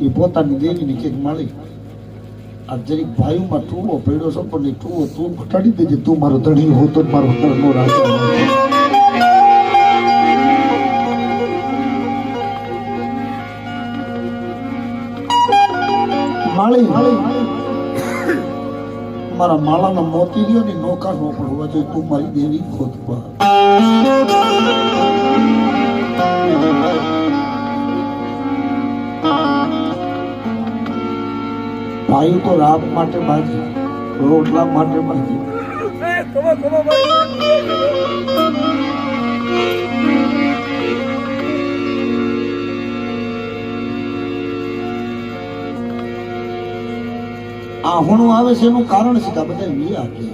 એ પોતાની દેવીને કે મળી આ જરીક ભાઈમાં ટૂવો પડ્યો છે પણ એ ટૂવો તું ઘટાડી દેજે, તું મારો ધણી હો તો મારો ધર્મનો રાજા. માળી મારા માળાના મોતી રહ્યો ને નોકા નો પડવા જોઈએ, તું મારી દેવી ખોદવા. ભાઈ તો રાત માટે બાજી, રોટલા માટે બાજી. આ હુણું આવે છે એનું કારણ છે કે આ બધા વી આપી